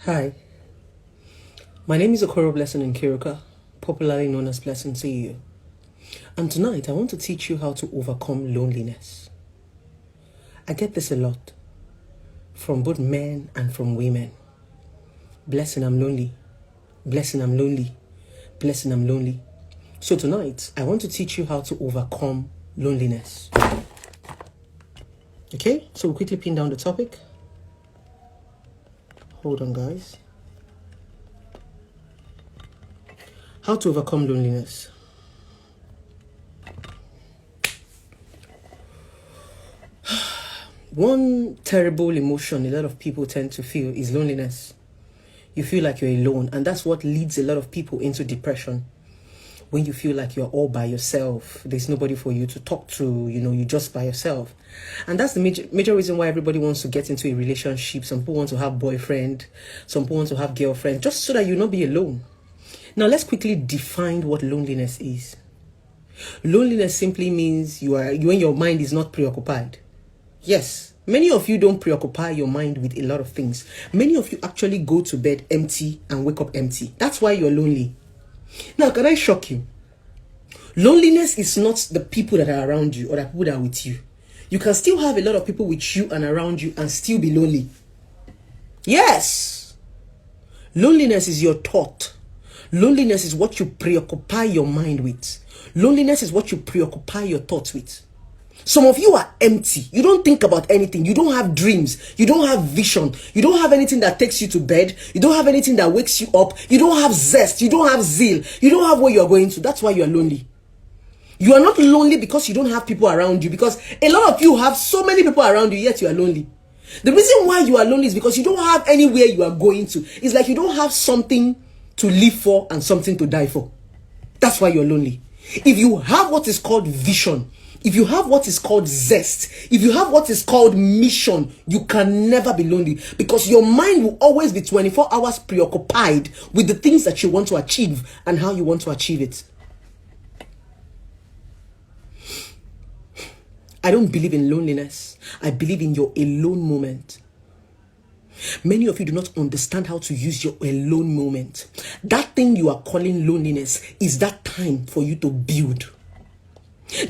Hi, my name is Okoro Blessing Nkiruka, popularly known as Blessing CEO. And tonight I want to teach you how to overcome loneliness. I get this a lot from both men and from women. Blessing, I'm lonely. Blessing, I'm lonely. Blessing, I'm lonely. So tonight I want to teach you how to overcome loneliness. Okay, so we'll quickly pin down the topic. Hold on, guys. How to overcome loneliness. One terrible emotion a lot of people tend to feel is loneliness. You feel like you're alone, and that's what leads a lot of people into depression. When you feel like you're all by yourself, there's nobody for you to talk to, you're just by yourself. And that's the major reason why everybody wants to get into a relationship. Some people want to have boyfriend, some people want to have girlfriend, just so that you'll not be alone. Now let's quickly define what loneliness is. Loneliness simply means when your mind is not preoccupied. Yes, many of you don't preoccupy your mind with a lot of things. Many of you actually go to bed empty and wake up empty. That's why you're lonely. Now, can I shock you? Loneliness is not the people that are around you or the people that are with you. You can still have a lot of people with you and around you and still be lonely. Yes. Loneliness is your thought. Loneliness is what you preoccupy your mind with. Loneliness is what you preoccupy your thoughts with. Some of you are empty. You don't think about anything. You don't have dreams. You don't have vision. You don't have anything that takes you to bed. You don't have anything that wakes you up. You don't have zest. You don't have zeal. You don't have where you're going to. That's why you're lonely. You are not lonely because you don't have people around you, because a lot of you have so many people around you, yet you are lonely. The reason why you are lonely is because you don't have anywhere you are going to. It's like you don't have something to live for and something to die for. That's why you're lonely. If you have what is called vision, if you have what is called zest, if you have what is called mission, you can never be lonely, because your mind will always be 24 hours preoccupied with the things that you want to achieve and how you want to achieve it. I don't believe in loneliness. I believe in your alone moment. Many of you do not understand how to use your alone moment. That thing you are calling loneliness is that time for you to build.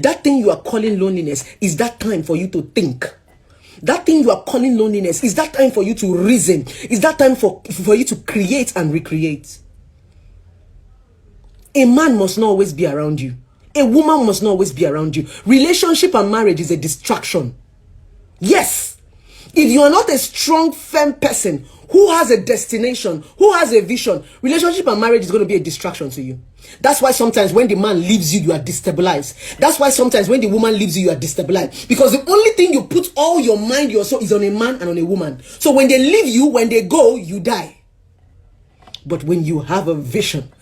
That thing you are calling loneliness is that time for you to think. That thing you are calling loneliness is that time for you to reason. Is that time for you to create and recreate. A man must not always be around you. A woman must not always be around you. Relationship and marriage is a distraction. Yes. If you are not a strong, firm person who has a destination, who has a vision, relationship and marriage is going to be a distraction to you. That's why sometimes when the man leaves you, you are destabilized. That's why sometimes when the woman leaves you, you are destabilized. Because the only thing you put all your mind, your soul, is on a man and on a woman. So when they leave you, when they go, you die. But when you have a vision,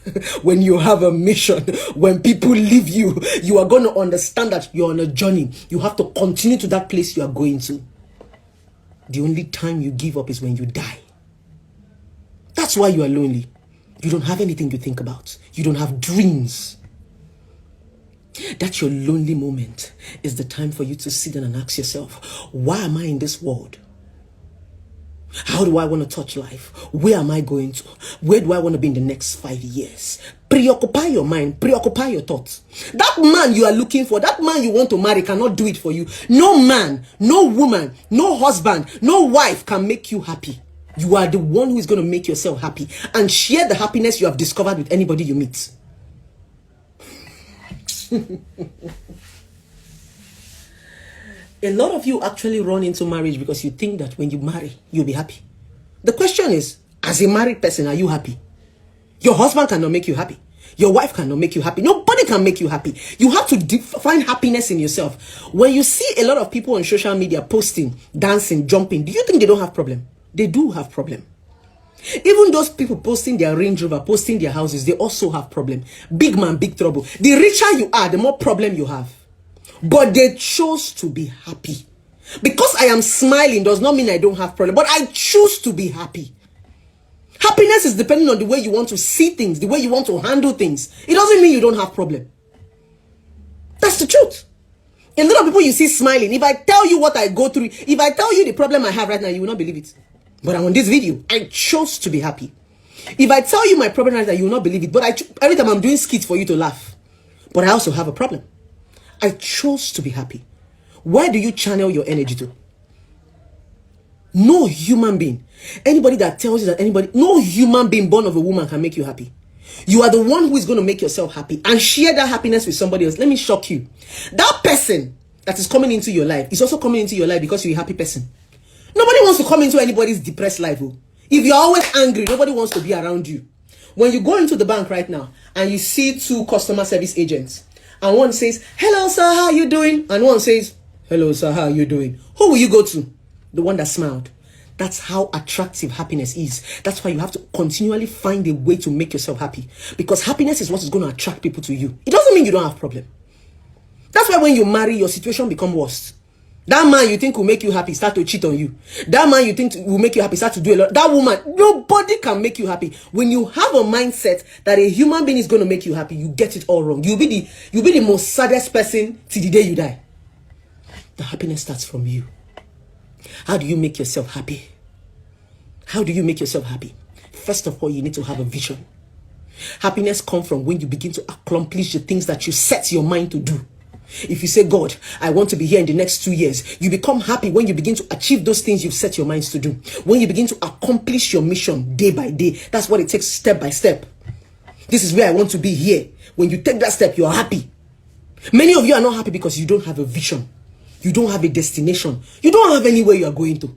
when you have a mission, when people leave you, you are going to understand that you're on a journey. You have to continue to that place you are going to. The only time you give up is when you die. That's why you are lonely. You don't have anything to think about. You don't have dreams. That's your lonely moment. Is the time for you to sit down and ask yourself, why am I in this world? How do I want to touch life? Where am I going to? Where do I want to be in the next 5 years? Preoccupy your mind. Preoccupy your thoughts. That man you are looking for, that man you want to marry cannot do it for you. No man, no woman, no husband, no wife can make you happy. You are the one who is going to make yourself happy and share the happiness you have discovered with anybody you meet. A lot of you actually run into marriage because you think that when you marry, you'll be happy. The question is, as a married person, are you happy? Your husband cannot make you happy. Your wife cannot make you happy. Nobody can make you happy. You have to find happiness in yourself. When you see a lot of people on social media posting, dancing, jumping, do you think they don't have problem? They do have problem. Even those people posting their Range Rover, posting their houses, they also have problem. Big man, big trouble. The richer you are, the more problem you have. But they chose to be happy. Because I am smiling does not mean I don't have problem. But I choose to be happy. Happiness is depending on the way you want to see things, the way you want to handle things. It doesn't mean you don't have problem. That's the truth. A lot of people you see smiling. If I tell you what I go through, if I tell you the problem I have right now, you will not believe it. But I'm on this video. I chose to be happy. If I tell you my problem is that you will not believe it, but every time I'm doing skits for you to laugh. But I also have a problem. I chose to be happy. Where do you channel your energy to? No human being. Anybody that tells you that no human being born of a woman can make you happy. You are the one who is going to make yourself happy and share that happiness with somebody else. Let me shock you. That person that is coming into your life is also coming into your life because you're a happy person. Nobody wants to come into anybody's depressed life. Oh. If you're always angry, nobody wants to be around you. When you go into the bank right now and you see two customer service agents and one says, "Hello sir, how are you doing?" and one says, "Hello sir, how are you doing?" Who will you go to? The one that smiled. That's how attractive happiness is. That's why you have to continually find a way to make yourself happy. Because happiness is what is going to attract people to you. It doesn't mean you don't have a problem. That's why when you marry, your situation becomes worse. That man you think will make you happy start to cheat on you. That man you think will make you happy start to do a lot. That woman, nobody can make you happy. When you have a mindset that a human being is going to make you happy, you get it all wrong. You'll be the most saddest person till the day you die. The happiness starts from you. How do you make yourself happy? How do you make yourself happy? First of all, you need to have a vision. Happiness comes from when you begin to accomplish the things that you set your mind to do. If you say, "God, I want to be here in the next 2 years," you become happy when you begin to achieve those things you've set your minds to do. When you begin to accomplish your mission day by day. That's what it takes, step by step. This is where I want to be here. When you take that step, you're happy. Many of you are not happy because you don't have a vision. You don't have a destination. You don't have anywhere you are going to.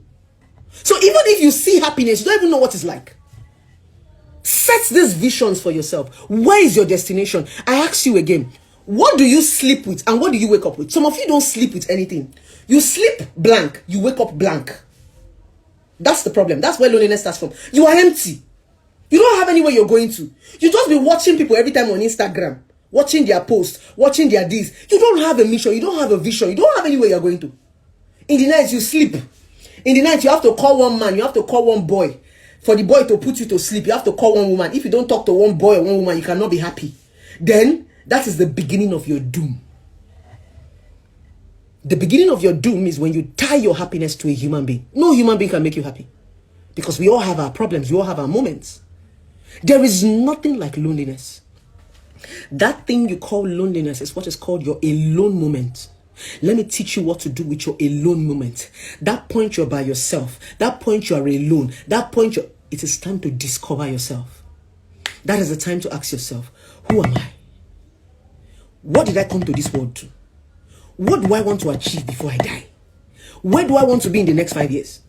So even if you see happiness, you don't even know what it's like. Set these visions for yourself. Where is your destination? I ask you again, what do you sleep with and what do you wake up with? Some of you don't sleep with anything. You sleep blank, you wake up blank. That's the problem. That's where loneliness starts from. You are empty. You don't have anywhere you're going to. You just be watching people every time on Instagram. Watching their posts, watching their deeds. You don't have a mission, you don't have a vision, you don't have anywhere you're going to. In the night, you sleep. In the night, you have to call one man, you have to call one boy. For the boy to put you to sleep, you have to call one woman. If you don't talk to one boy or one woman, you cannot be happy. Then, that is the beginning of your doom. The beginning of your doom is when you tie your happiness to a human being. No human being can make you happy. Because we all have our problems, we all have our moments. There is nothing like loneliness. That thing you call loneliness is what is called your alone moment. Let me teach you what to do with your alone moment. That point you're by yourself. That point you are alone. That point it is time to discover yourself. That is the time to ask yourself, who am I? What did I come to this world to? What do I want to achieve before I die? Where do I want to be in the next 5 years?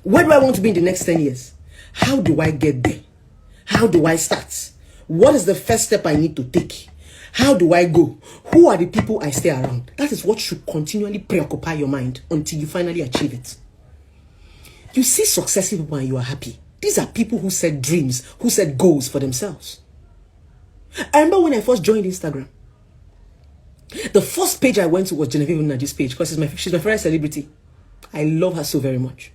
Where do I want to be in the next 10 years? How do I get there? How do I start? What is the first step I need to take? How do I go? Who are the people I stay around? That is what should continually preoccupy your mind until you finally achieve it. You see successful people and you are happy. These are people who set dreams, who set goals for themselves. I remember when I first joined Instagram. The first page I went to was Genevieve Nnaji's page because she's my favorite celebrity. I love her so very much.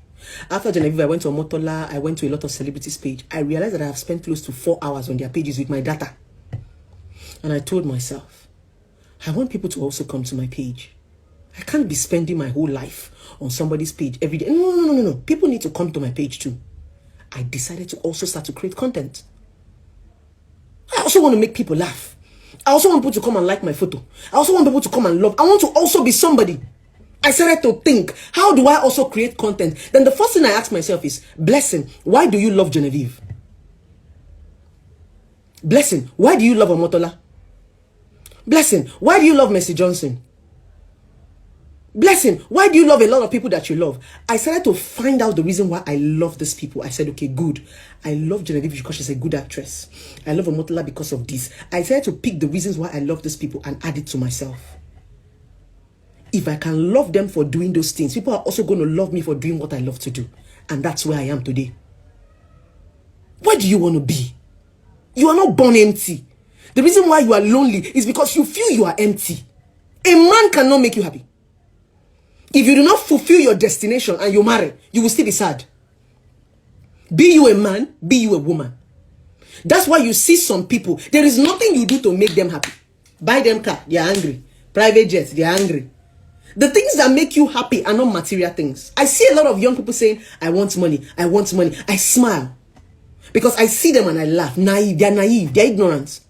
After Genevieve, I went to Omotola, I went to a lot of celebrities' page. I realized that I have spent close to 4 hours on their pages with my data. And I told myself, I want people to also come to my page. I can't be spending my whole life on somebody's page every day. No. People need to come to my page too. I decided to also start to create content. I also want to make people laugh. I also want people to come and like my photo. I also want people to come and love. I want to also be somebody. I started to think, how do I also create content? Then the first thing I asked myself is, Blessing, why do you love Genevieve? Blessing, why do you love Omotola? Blessing, why do you love Mercy Johnson? Blessing, why do you love a lot of people that you love? I started to find out the reason why I love these people. I said, okay, good. I love Genevieve because she's a good actress. I love Omotola because of this. I started to pick the reasons why I love these people and add it to myself. If I can love them for doing those things, people are also going to love me for doing what I love to do. And that's where I am today. Where do you want to be? You are not born empty. The reason why you are lonely is because you feel you are empty. A man cannot make you happy. If you do not fulfill your destination and you marry, you will still be sad. Be you a man, be you a woman. That's why you see some people, there is nothing you do to make them happy. Buy them car, they are angry. Private jets, they are angry. The things that make you happy are not material things. I see a lot of young people saying, I want money, I want money. I smile because I see them and I laugh. Naive, they're ignorant.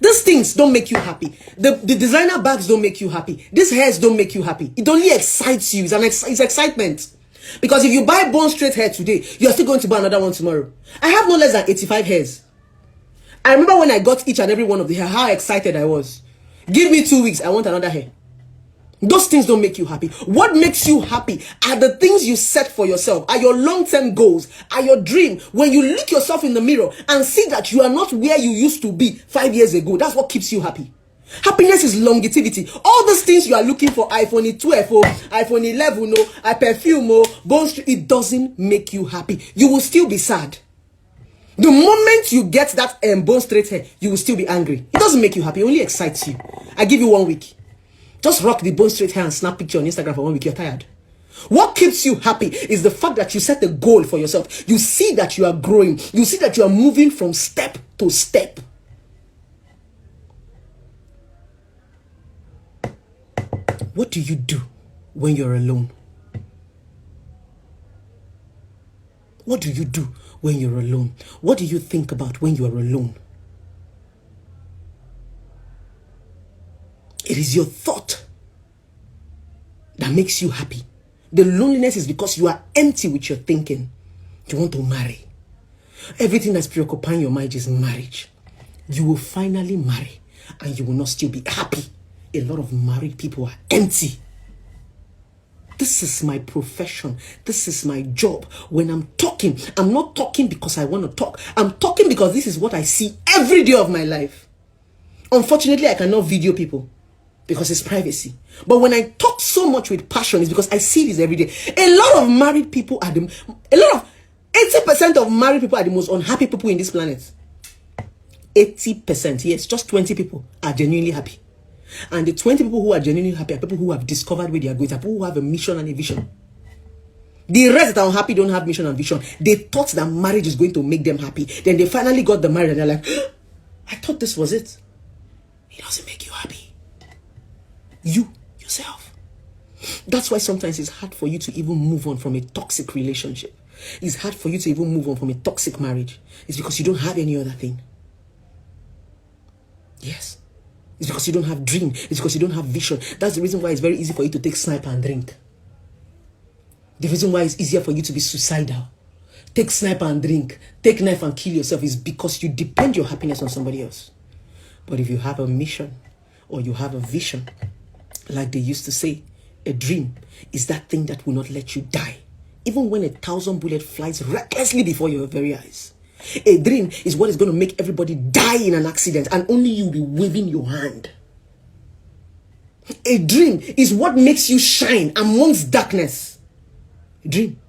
These things don't make you happy. The designer bags don't make you happy. These hairs don't make you happy. It only excites you. It's excitement. Because if you buy bone straight hair today, you're still going to buy another one tomorrow. I have no less than 85 hairs. I remember when I got each and every one of the hair, how excited I was. Give me 2 weeks, I want another hair. Those things don't make you happy. What makes you happy are the things you set for yourself, are your long-term goals, are your dream. When you look yourself in the mirror and see that you are not where you used to be 5 years ago, that's what keeps you happy. Happiness is longevity. All those things you are looking for, iPhone 12, iPhone 11, a perfume, bone straight, it doesn't make you happy. You will still be sad. The moment you get that bone straight hair, you will still be angry. It doesn't make you happy. It only excites you. I give you 1 week. Just rock the bone straight hair and snap picture on Instagram for 1 week. You're tired. What keeps you happy is the fact that you set a goal for yourself. You see that you are growing. You see that you are moving from step to step. What do you do when you're alone? What do you do when you're alone? What do you think about when you're alone? It is your thought that makes you happy. The loneliness is because you are empty with your thinking. You want to marry. Everything that's preoccupying your mind is marriage. You will finally marry and you will not still be happy. A lot of married people are empty. This is my profession. This is my job. When I'm talking, I'm not talking because I want to talk. I'm talking because this is what I see every day of my life. Unfortunately, I cannot video people because it's privacy. But when I talk so much with passion, it's because I see this every day. A lot of married people are 80% of married people are the most unhappy people in this planet. 80%, yes, just 20 people are genuinely happy. And the 20 people who are genuinely happy are people who have discovered where they are going, people who have a mission and a vision. The rest that are unhappy don't have mission and vision. They thought that marriage is going to make them happy. Then they finally got the marriage and they're like, I thought this was it. It doesn't make you happy. You, yourself. That's why sometimes it's hard for you to even move on from a toxic relationship. It's hard for you to even move on from a toxic marriage. It's because you don't have any other thing. Yes. It's because you don't have dream. It's because you don't have vision. That's the reason why it's very easy for you to take sniper and drink. The reason why it's easier for you to be suicidal. Take sniper and drink. Take knife and kill yourself is because you depend your happiness on somebody else. But if you have a mission or you have a vision, like they used to say, a dream is that thing that will not let you die. Even when 1,000 bullets flies recklessly before your very eyes. A dream is what is going to make everybody die in an accident and only you will be waving your hand. A dream is what makes you shine amongst darkness. A dream.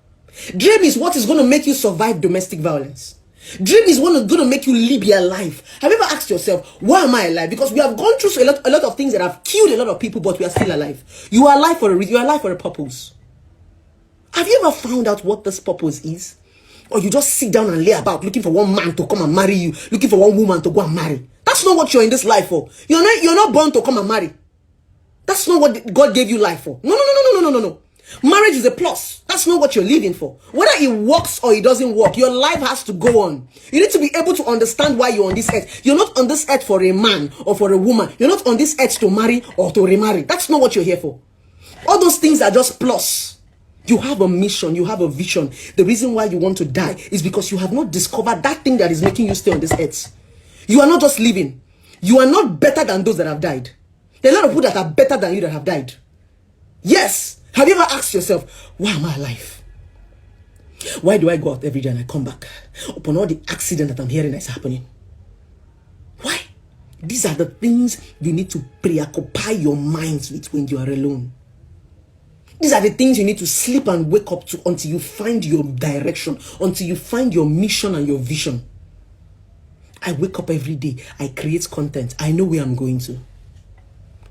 Dream is what is going to make you survive domestic violence. Dream is what is going to make you live your life. Have you ever asked yourself, why am I alive? Because we have gone through a lot of things that have killed a lot of people, but we are still alive. You are alive for a reason. You are alive for a purpose. Have you ever found out what this purpose is? Or you just sit down and lay about looking for one man to come and marry you, looking for one woman to go and marry. That's not what you're in this life for. You're not born to come and marry. That's not what God gave you life for. No. Marriage is a plus. That's not what you're living for. Whether it works or it doesn't work, your life has to go on. You need to be able to understand why you're on this earth. You're not on this earth for a man or for a woman. You're not on this earth to marry or to remarry. That's not what you're here for. All those things are just plus. You have a mission, you have a vision. The reason why you want to die is because you have not discovered that thing that is making you stay on this earth. You are not just living. You are not better than those that have died. There are a lot of people that are better than you that have died. Yes. Have you ever asked yourself, why am I alive? Why do I go out every day and I come back upon all the accident that I'm hearing that's happening? Why? These are the things you need to preoccupy your minds with when you are alone. These are the things you need to sleep and wake up to until you find your direction, until you find your mission and your vision. I wake up every day. I create content. I know where I'm going to.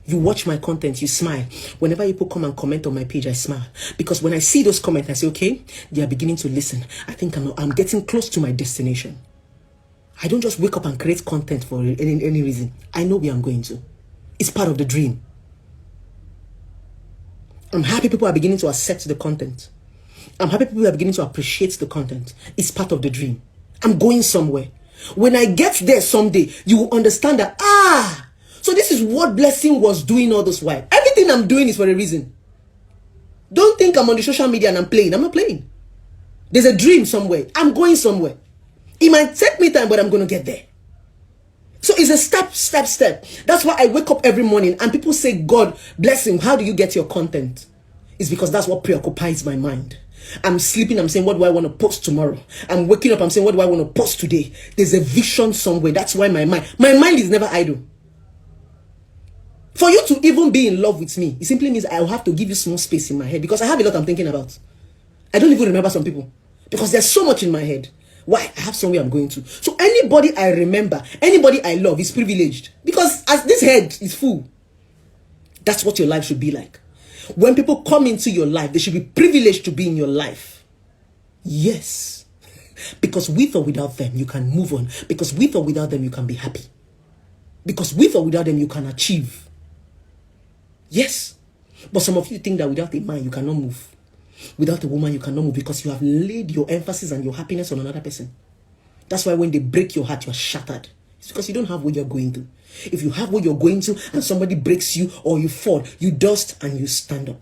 You watch my content, you smile. Whenever people come and comment on my page, I smile. Because when I see those comments, I say, okay, they are beginning to listen. I think I'm getting close to my destination. I don't just wake up and create content for any reason. I know where I'm going to. It's part of the dream. I'm happy people are beginning to accept the content. I'm happy people are beginning to appreciate the content. It's part of the dream. I'm going somewhere. When I get there someday, you will understand that, so this is what Blessing was doing all this while. Everything I'm doing is for a reason. Don't think I'm on the social media and I'm playing. I'm not playing. There's a dream somewhere. I'm going somewhere. It might take me time, but I'm going to get there. So it's a step. That's why I wake up every morning and people say, God, Blessing, how do you get your content? It's because that's what preoccupies my mind. I'm sleeping, I'm saying, what do I want to post tomorrow? I'm waking up, I'm saying, what do I want to post today? There's a vision somewhere. That's why my mind is never idle. For you to even be in love with me, it simply means I'll have to give you small space in my head because I have a lot I'm thinking about. I don't even remember some people because there's so much in my head. Why? I have somewhere I'm going to. So anybody I remember, anybody I love is privileged because as this head is full. That's what your life should be like. When people come into your life, they should be privileged to be in your life. Yes. Because with or without them, you can move on. Because with or without them, you can be happy. Because with or without them, you can achieve. Yes. But some of you think that without a man, you cannot move. Without a woman, you cannot move because you have laid your emphasis and your happiness on another person. That's why when they break your heart, you're shattered. It's because you don't have what you're going through. If you have what you're going through and somebody breaks you or you fall, you dust and you stand up.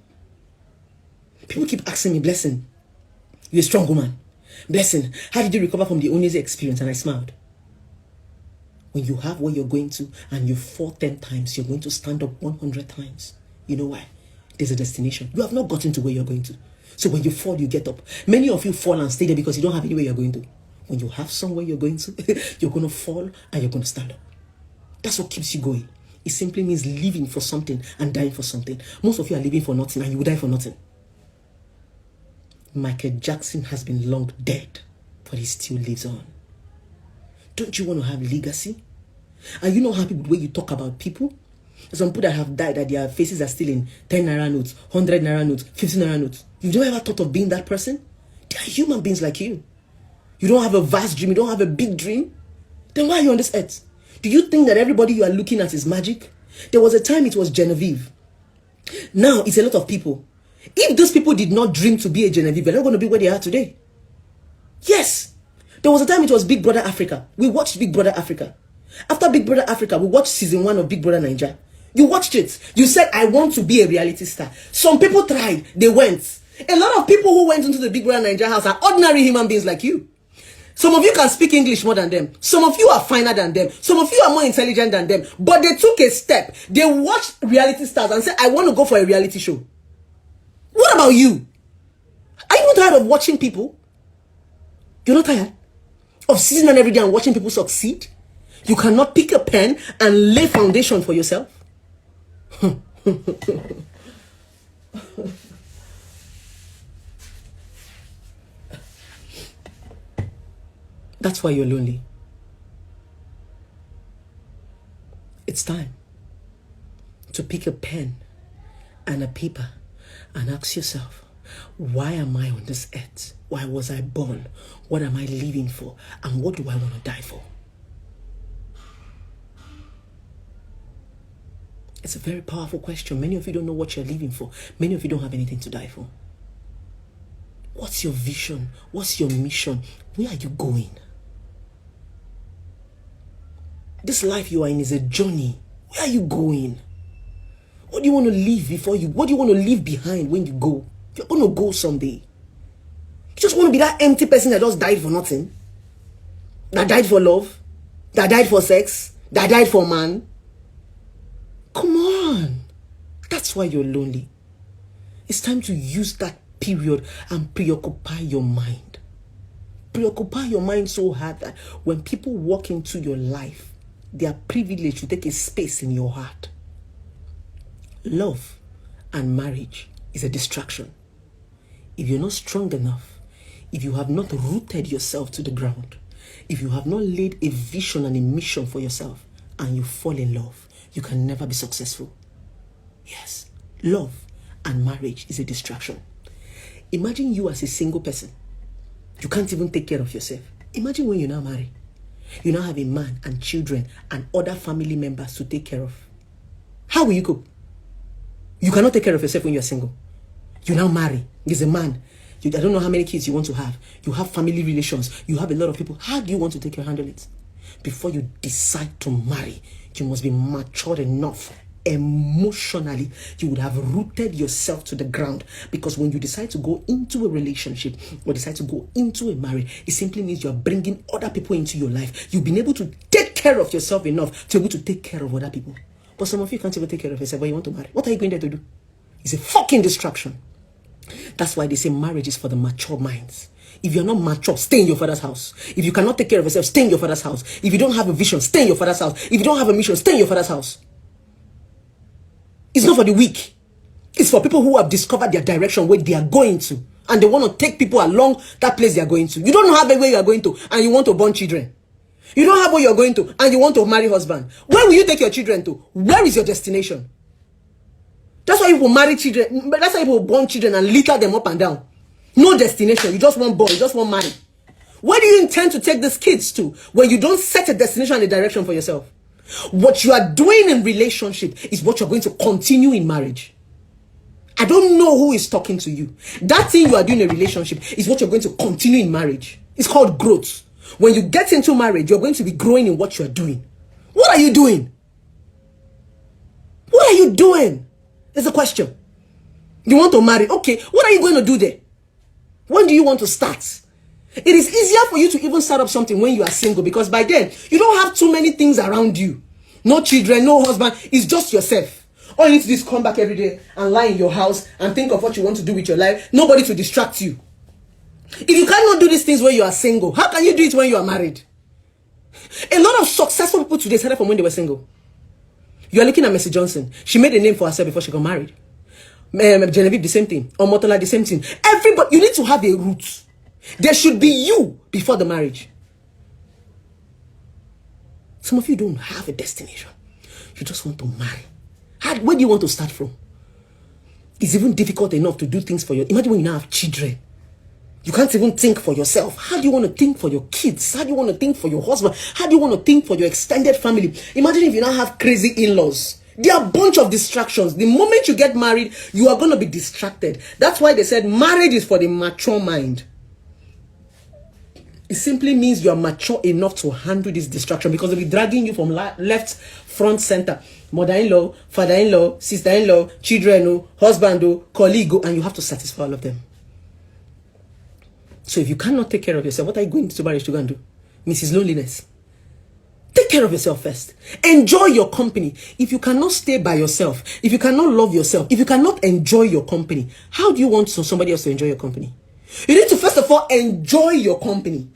People keep asking me, Blessing, you're a strong woman. Blessing, how did you recover from the Onese experience? And I smiled. When you have what you're going to and you fall 10 times, you're going to stand up 100 times. You know why? There's a destination. You have not gotten to where you're going to. So when you fall, you get up. Many of you fall and stay there because you don't have anywhere you're going to. When you have somewhere you're going to, you're going to fall and you're going to stand up. That's what keeps you going. It simply means living for something and dying for something. Most of you are living for nothing and you will die for nothing. Michael Jackson has been long dead, but he still lives on. Don't you want to have legacy? Are you not happy with the way you talk about people? Some people that have died, that their faces are still in 10 naira notes, 100 naira notes, 50 naira notes. You've never ever thought of being that person? They are human beings like you. You don't have a vast dream, you don't have a big dream. Then why are you on this earth? Do you think that everybody you are looking at is magic? There was a time it was Genevieve. Now it's a lot of people. If those people did not dream to be a Genevieve, they're not going to be where they are today. Yes. There was a time it was Big Brother Africa. We watched Big Brother Africa. After Big Brother Africa, we watched season 1 of Big Brother Nigeria. You watched it. You said, I want to be a reality star. Some people tried. They went. A lot of people who went into the Big Brother Nigeria house are ordinary human beings like you. Some of you can speak English more than them. Some of you are finer than them. Some of you are more intelligent than them. But they took a step. They watched reality stars and said, I want to go for a reality show. What about you? Are you not tired of watching people? You're not tired of sitting on every day and watching people succeed? You cannot pick a pen and lay foundation for yourself? That's why you're lonely. It's time to pick a pen and a paper and ask yourself, why am I on this earth? Why was I born? What am I living for? And what do I want to die for? It's a very powerful question. Many of you don't know what you're living for. Many of you don't have anything to die for. What's your vision? What's your mission? Where are you going? This life you are in is a journey. Where are you going? What do you want to leave before you? What do you want to leave behind when you go? You're going to go someday. You just want to be that empty person that just died for nothing. That died for love. That died for sex. That died for man. Come on. That's why you're lonely. It's time to use that period and preoccupy your mind. Preoccupy your mind so hard that when people walk into your life, they are privileged to take a space in your heart. Love and marriage is a distraction. If you're not strong enough, if you have not rooted yourself to the ground, if you have not laid a vision and a mission for yourself, and you fall in love, you can never be successful. Yes, love and marriage is a distraction. Imagine you as a single person. You can't even take care of yourself. Imagine when you now marry. You now have a man and children and other family members to take care of. How will you cope? You cannot take care of yourself when you're single. You now marry. He's a man. I don't know how many kids you want to have. You have family relations. You have a lot of people. How do you want to take your handle it? Before you decide to marry, you must be mature enough. Emotionally, you would have rooted yourself to the ground, because when you decide to go into a relationship or decide to go into a marriage, it simply means you're bringing other people into your life. You've been able to take care of yourself enough to be able to take care of other people. But some of you can't even take care of yourself when you want to marry. What are you going there to do? It's a fucking distraction. That's why they say marriage is for the mature minds. If you're not mature, stay in your father's house. If you cannot take care of yourself, stay in your father's house. If you don't have a vision, stay in your father's house. If you don't have a mission, stay in your father's house. It's not for the weak. It's for people who have discovered their direction, where they are going to, and they want to take people along that place they are going to. You don't have where you are going to, and you want to born children. You don't have where you are going to, and you want to marry husband. Where will you take your children to? Where is your destination? That's why people marry children. That's why people born children and litter them up and down. No destination. You just want born. You just want marry. Where do you intend to take these kids to when you don't set a destination and a direction for yourself? What you are doing in relationship is what you're going to continue in marriage. I don't know who is talking to you. That thing you are doing in a relationship is what you're going to continue in marriage. It's called growth. When you get into marriage, you're going to be growing in what you're doing. What are you doing? What are you doing? There's a question. You want to marry. Okay, what are you going to do there? When do you want to start? It is easier for you to even start up something when you are single, because by then, you don't have too many things around you. No children, no husband. It's just yourself. All you need to do is come back every day and lie in your house and think of what you want to do with your life. Nobody to distract you. If you cannot do these things when you are single, how can you do it when you are married? A lot of successful people today started from when they were single. You are looking at Mercy Johnson. She made a name for herself before she got married. Genevieve, the same thing. Omotola, the same thing. Everybody, you need to have a root. There should be you before the marriage. Some of you don't have a destination. You just want to marry. Where do you want to start from? It's even difficult enough to do things for your... Imagine when you now have children. You can't even think for yourself. How do you want to think for your kids? How do you want to think for your husband? How do you want to think for your extended family? Imagine if you now have crazy in-laws. There are a bunch of distractions. The moment you get married, you are going to be distracted. That's why they said marriage is for the mature mind. It simply means you are mature enough to handle this distraction, because they'll be dragging you from left, front, center. Mother-in-law, father-in-law, sister-in-law, children, husband, colleague, and you have to satisfy all of them. So if you cannot take care of yourself, what are you going to marriage to go and do? Mrs. Loneliness. Take care of yourself first. Enjoy your company. If you cannot stay by yourself, if you cannot love yourself, if you cannot enjoy your company, how do you want somebody else to enjoy your company? You need to first of all enjoy your company.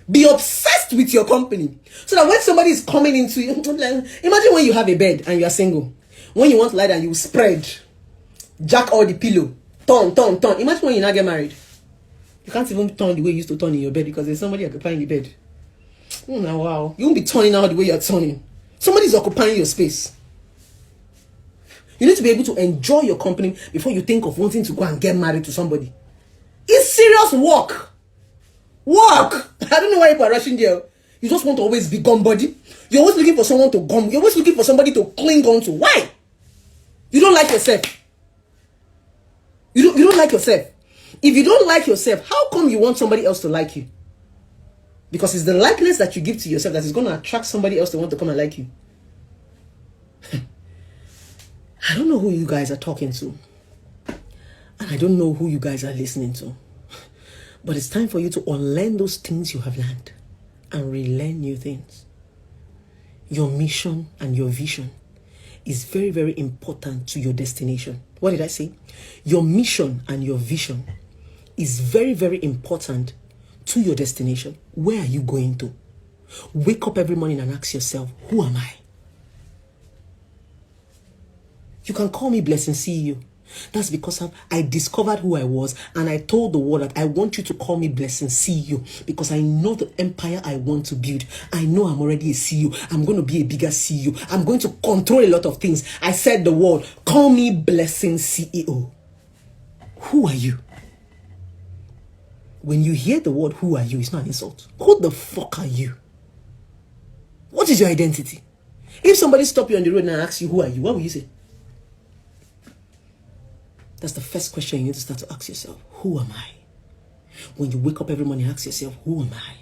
Be obsessed with your company. So that when somebody is coming into you, imagine when you have a bed and you are single. When you want to lie down, you spread. Jack all the pillow. Turn. Imagine when you now get married. You can't even turn the way you used to turn in your bed, because there's somebody occupying the bed. Wow. You won't be turning out the way you're turning. Somebody's occupying your space. You need to be able to enjoy your company before you think of wanting to go and get married to somebody. It's serious work. I don't know why people are rushing there. You just want to always be gum body. You're always looking for someone to gum. You're always looking for somebody to cling on to. Why? You don't like yourself. You don't like yourself. If you don't like yourself, how come you want somebody else to like you? Because it's the likeness that you give to yourself that is going to attract somebody else to want to come and like you. I don't know who you guys are talking to. And I don't know who you guys are listening to. But it's time for you to unlearn those things you have learned and relearn new things. Your mission and your vision is very, very important to your destination. What did I say? Your mission and your vision is very, very important to your destination. Where are you going to? Wake up every morning and ask yourself, who am I? You can call me Blessing CEO. That's because I discovered who I was, and I told the world that I want you to call me Blessing CEO, because I know the empire I want to build. I know I'm already a CEO. I'm going to be a bigger CEO. I'm going to control a lot of things. I said the word, call me Blessing CEO. Who are you? When you hear the word, who are you, it's not an insult. Who the fuck are you? What is your identity? If somebody stops you on the road and asks you, who are you, what will you say? That's the first question you need to start to ask yourself. Who am I? When you wake up every morning, ask yourself, who am I?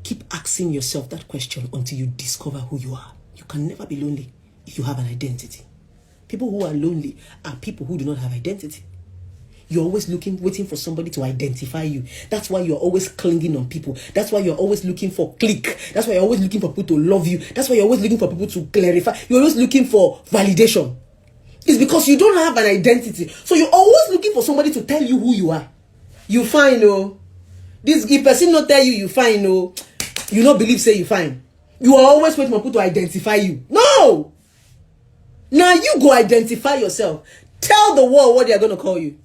Keep asking yourself that question until you discover who you are. You can never be lonely if you have an identity. People who are lonely are people who do not have identity. You're always waiting for somebody to identify you. That's why you're always clinging on people. That's why you're always looking for click. That's why you're always looking for people to love you. That's why you're always looking for people to clarify. You're always looking for validation. It's because you don't have an identity. So you're always looking for somebody to tell you who you are. You fine, oh. If person not tell you you fine, oh, you not believe say you fine. You are always waiting for people to identify you. No! Now you go identify yourself. Tell the world what they are going to call you.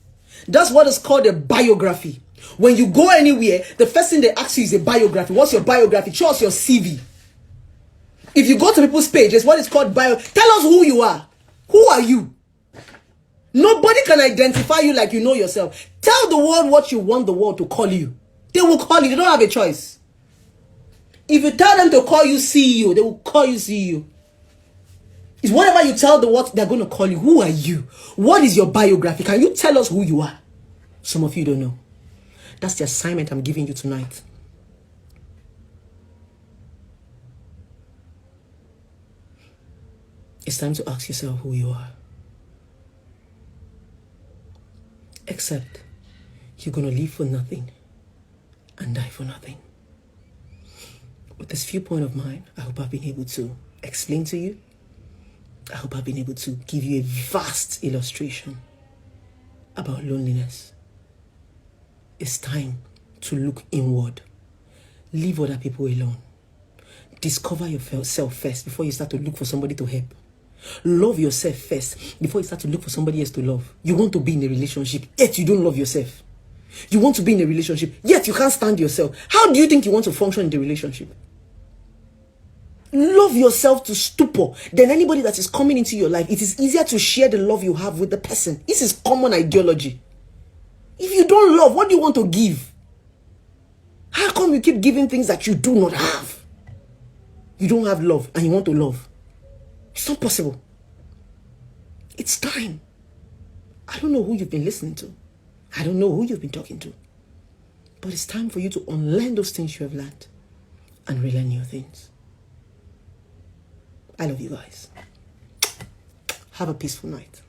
That's what is called a biography. When you go anywhere, the first thing they ask you is a biography. What's your biography? Show us your CV. If you go to people's pages, what is called bio. Tell us who you are. Who are you? Nobody can identify you like you know yourself. Tell the world what you want the world to call you. They will call you. They don't have a choice. If you tell them to call you CEO, they will call you CEO. It's whatever you tell the world, they're going to call you. Who are you? What is your biography? Can you tell us who you are? Some of you don't know. That's the assignment I'm giving you tonight. It's time to ask yourself who you are. Except you're going to live for nothing and die for nothing. With this viewpoint of mine, I hope I've been able to explain to you. I hope I've been able to give you a vast illustration about loneliness. It's time to look inward. Leave other people alone. Discover yourself first before you start to look for somebody to help. Love yourself first before you start to look for somebody else to love. You want to be in a relationship, yet you don't love yourself. You want to be in a relationship, yet you can't stand yourself. How do you think you want to function in the relationship? Love yourself to stupor. Then anybody that is coming into your life, it is easier to share the love you have with the person. This is common ideology. If you don't love, what do you want to give? How come you keep giving things that you do not have? You don't have love and you want to love. It's not possible. It's time. I don't know who you've been listening to. I don't know who you've been talking to. But it's time for you to unlearn those things you have learned and relearn new things. I love you guys. Have a peaceful night.